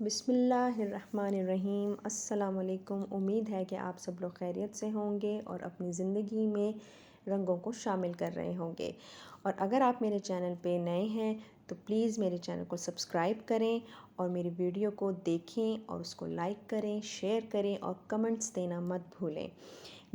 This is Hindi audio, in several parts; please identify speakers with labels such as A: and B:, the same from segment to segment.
A: बिस्मिल्लाहिर्रहमानिर्रहीम। अस्सलाम वालेकुम। उम्मीद है कि आप सब लोग खैरियत से होंगे और अपनी ज़िंदगी में रंगों को शामिल कर रहे होंगे। और अगर आप मेरे चैनल पे नए हैं तो प्लीज़ मेरे चैनल को सब्सक्राइब करें और मेरी वीडियो को देखें और उसको लाइक करें, शेयर करें और कमेंट्स देना मत भूलें।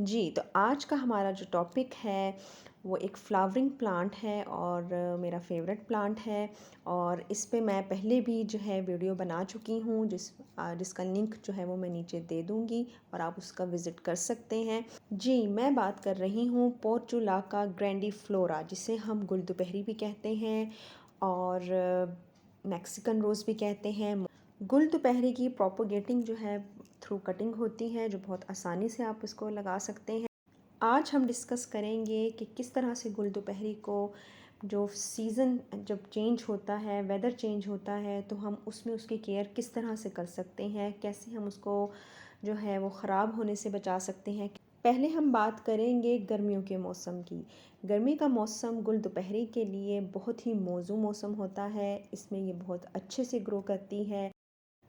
A: जी, तो आज का हमारा जो टॉपिक है वो एक फ्लावरिंग प्लांट है और मेरा फेवरेट प्लांट है। और इस पे मैं पहले भी जो है वीडियो बना चुकी हूँ जिसका लिंक जो है वो मैं नीचे दे दूँगी और आप उसका विज़िट कर सकते हैं। जी, मैं बात कर रही हूँ पोर्चुलाका ग्रैंडीफ्लोरा, जिसे हम गुल दोपहरी भी कहते हैं और मैक्सिकन रोज़ भी कहते हैं। गुल दोपहरी की प्रोपोगेटिंग जो है थ्रू कटिंग होती है, जो बहुत आसानी से आप इसको लगा सकते हैं। आज हम डिस्कस करेंगे कि किस तरह से गुल दोपहरी को जो सीज़न जब चेंज होता है, वेदर चेंज होता है, तो हम उसमें उसकी केयर किस तरह से कर सकते हैं, कैसे हम उसको जो है वो ख़राब होने से बचा सकते हैं। पहले हम बात करेंगे गर्मियों के मौसम की। गर्मी का मौसम गुल दोपहरी के लिए बहुत ही मौजू मौसम होता है। इसमें ये बहुत अच्छे से ग्रो करती है।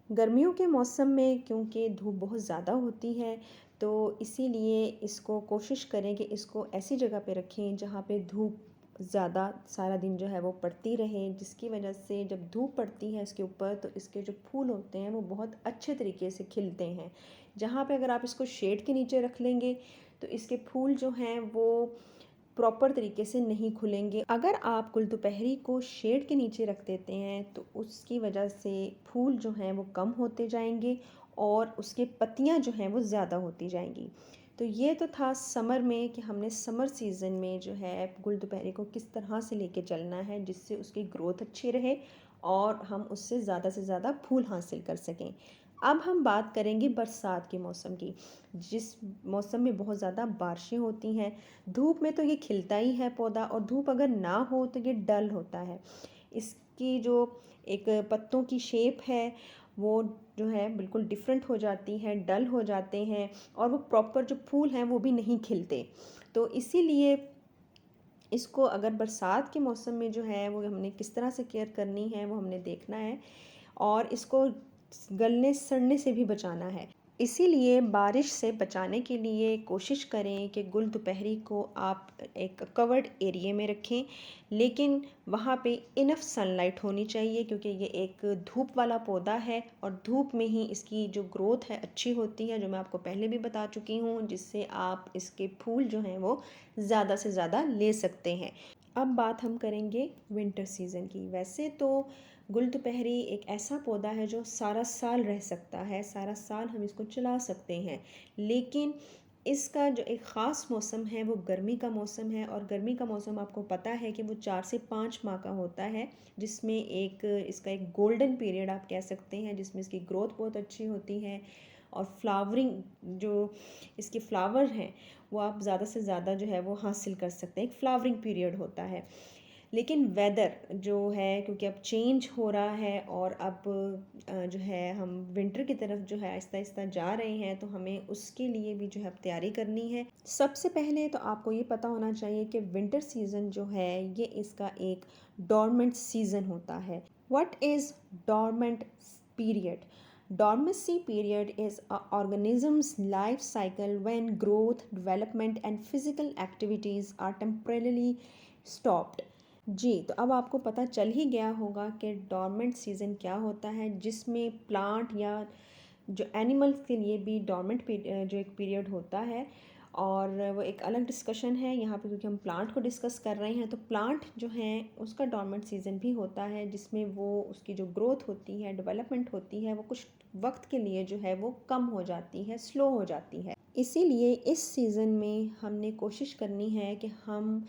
A: गर्मियों के मौसम में क्योंकि धूप बहुत ज़्यादा होती है, तो इसीलिए इसको कोशिश करें कि इसको ऐसी जगह पे रखें जहाँ पे धूप ज़्यादा सारा दिन जो है वो पड़ती रहे, जिसकी वजह से जब धूप पड़ती है इसके ऊपर तो इसके जो फूल होते हैं वो बहुत अच्छे तरीके से खिलते हैं। जहाँ पे अगर आप इसको शेड के नीचे रख लेंगे तो इसके फूल जो हैं वो प्रॉपर तरीके से नहीं खुलेंगे। अगर आप गुल दोपहरी को शेड के नीचे रख देते हैं तो उसकी वजह से फूल जो हैं वो कम होते जाएंगे और उसके पत्तियां जो हैं वो ज़्यादा होती जाएंगी। तो ये तो था समर में कि हमने समर सीज़न में जो है गुल दोपहरी को किस तरह से लेके चलना है जिससे उसकी ग्रोथ अच्छी रहे और हम उससे ज़्यादा से ज़्यादा फूल हासिल कर सकें। अब हम बात करेंगे बरसात के मौसम की, जिस मौसम में बहुत ज़्यादा बारिशें होती हैं। धूप में तो ये खिलता ही है पौधा, और धूप अगर ना हो तो ये डल होता है। इसकी जो एक पत्तों की शेप है वो जो है बिल्कुल डिफरेंट हो जाती है, डल हो जाते हैं और वो प्रॉपर जो फूल हैं वो भी नहीं खिलते। तो इसीलिए इसको अगर बरसात के मौसम में जो है वो हमने किस तरह से केयर करनी है वो हमने देखना है और इसको गलने सड़ने से भी बचाना है। इसीलिए बारिश से बचाने के लिए कोशिश करें कि गुल दोपहरी को आप एक कवर्ड एरिया में रखें, लेकिन वहाँ पे इनफ सनलाइट होनी चाहिए क्योंकि ये एक धूप वाला पौधा है और धूप में ही इसकी जो ग्रोथ है अच्छी होती है, जो मैं आपको पहले भी बता चुकी हूँ, जिससे आप इसके फूल जो हैं वो ज़्यादा से ज़्यादा ले सकते हैं। अब बात हम करेंगे विंटर सीज़न की। वैसे तो गुल दोपहरी एक ऐसा पौधा है जो सारा साल रह सकता है, सारा साल हम इसको चला सकते हैं, लेकिन इसका जो एक ख़ास मौसम है वो गर्मी का मौसम है। और गर्मी का मौसम आपको पता है कि वो 4 से 5 माह का होता है, जिसमें एक इसका एक गोल्डन पीरियड आप कह सकते हैं, जिसमें इसकी ग्रोथ बहुत अच्छी होती है और फ्लावरिंग जो इसके फ्लावर हैं वो आप ज़्यादा से ज़्यादा जो है वो हासिल कर सकते हैं। एक फ्लावरिंग पीरियड होता है। लेकिन वेदर जो है, क्योंकि अब चेंज हो रहा है और अब जो है हम विंटर की तरफ जो है आहिस्ता आहिस्ता जा रहे हैं, तो हमें उसके लिए भी जो है अब तैयारी करनी है। सबसे पहले तो आपको ये पता होना चाहिए कि विंटर सीज़न जो है ये इसका एक डॉर्मेंट सीज़न होता है। What is dormant period? Dormancy period is a organism's life cycle when growth, development and physical activities are temporarily stopped. जी, तो अब आपको पता चल ही गया होगा कि डॉर्मेंट सीज़न क्या होता है, जिसमें प्लांट या जो एनिमल्स के लिए भी डॉर्मेंट जो एक पीरियड होता है। और वो एक अलग डिस्कशन है यहाँ पे, क्योंकि हम प्लांट को डिस्कस कर रहे हैं। तो प्लांट जो हैं उसका डॉर्मेंट सीज़न भी होता है, जिसमें वो उसकी जो ग्रोथ होती है, डेवलपमेंट होती है, वो कुछ वक्त के लिए जो है वो कम हो जाती है, स्लो हो जाती है। इसीलिए इस सीज़न में हमने कोशिश करनी है कि हम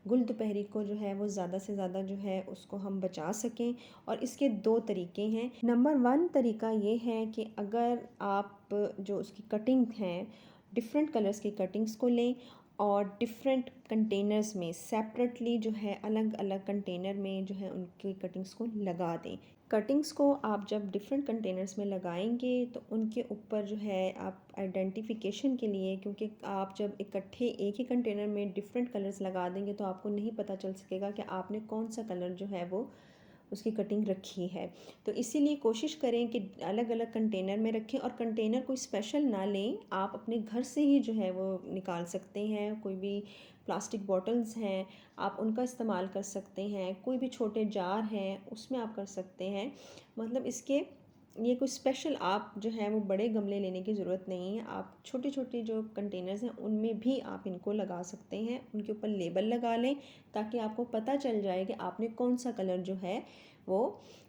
A: गुल दोपहरी को जो है वो ज़्यादा से ज़्यादा जो है उसको हम बचा सकें। और इसके दो तरीके हैं। नंबर वन तरीका ये है कि अगर आप जो उसकी कटिंग हैं, डिफरेंट कलर्स की कटिंग्स को लें और डिफरेंट कंटेनर्स में सेपरेटली जो है अलग अलग कंटेनर में जो है उनकी कटिंग्स को लगा दें। कटिंग्स को आप जब डिफरेंट कंटेनर्स में लगाएंगे तो उनके ऊपर जो है आप आइडेंटिफिकेशन के लिए, क्योंकि आप जब इकट्ठे एक ही कंटेनर में डिफरेंट कलर्स लगा देंगे तो आपको नहीं पता चल सकेगा कि आपने कौन सा कलर जो है वो उसकी कटिंग रखी है। तो इसीलिए कोशिश करें कि अलग अलग कंटेनर में रखें, और कंटेनर कोई स्पेशल ना लें, आप अपने घर से ही जो है वो निकाल सकते हैं। कोई भी प्लास्टिक बॉटल्स हैं आप उनका इस्तेमाल कर सकते हैं, कोई भी छोटे जार हैं उसमें आप कर सकते हैं। मतलब इसके ये कोई स्पेशल आप जो है वो बड़े गमले लेने की ज़रूरत नहीं है। आप छोटे छोटे जो कंटेनर्स हैं उनमें भी आप इनको लगा सकते हैं। उनके ऊपर लेबल लगा लें ताकि आपको पता चल जाए कि आपने कौन सा कलर जो है वो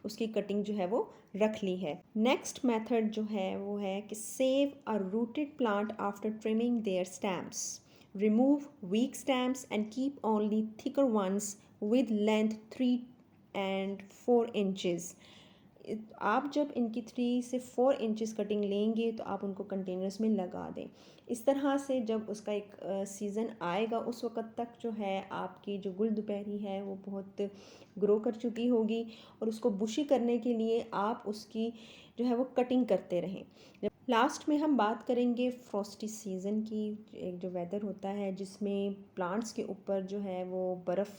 A: उसकी कटिंग जो है वो रख ली है। नेक्स्ट मेथड जो है वो है कि save a rooted plant after trimming their stems, remove weak stems and keep only thicker ones with length 3 and 4 inches. आप जब इनकी 3 से 4 इंचेस कटिंग लेंगे तो आप उनको कंटेनर्स में लगा दें। इस तरह से जब उसका एक सीज़न आएगा उस वक़्त तक जो है आपकी जो गुलदुपहरी है वो बहुत ग्रो कर चुकी होगी, और उसको बुशी करने के लिए आप उसकी जो है वो कटिंग करते रहें। जब लास्ट में हम बात करेंगे फ्रॉस्टी सीज़न की, एक जो वेदर होता है जिसमें प्लांट्स के ऊपर जो है वो बर्फ़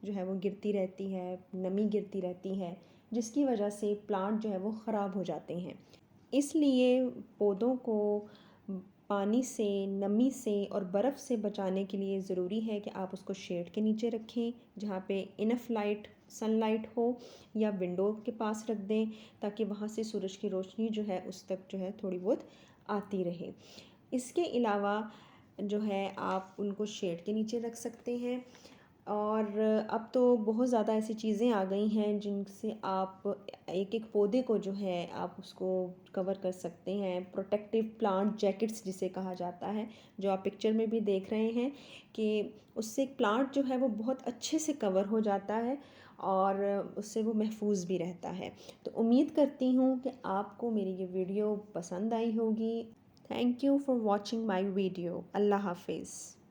A: जो है वो गिरती रहती है, नमी गिरती रहती है, जिसकी वजह से प्लांट जो है वो ख़राब हो जाते हैं। इसलिए पौधों को पानी से, नमी से और बर्फ़ से बचाने के लिए ज़रूरी है कि आप उसको शेड के नीचे रखें जहाँ पे इनफ लाइट सनलाइट हो, या विंडो के पास रख दें ताकि वहाँ से सूरज की रोशनी जो है उस तक जो है थोड़ी बहुत आती रहे। इसके अलावा जो है आप उनको शेड के नीचे रख सकते हैं। और अब तो बहुत ज़्यादा ऐसी चीज़ें आ गई हैं जिनसे आप एक एक पौधे को जो है आप उसको कवर कर सकते हैं। प्रोटेक्टिव प्लांट जैकेट्स जिसे कहा जाता है, जो आप पिक्चर में भी देख रहे हैं कि उससे प्लांट जो है वो बहुत अच्छे से कवर हो जाता है और उससे वो महफूज भी रहता है। तो उम्मीद करती हूँ कि आपको मेरी ये वीडियो पसंद आई होगी। Thank you for watching my video. अल्लाह हाफिज़।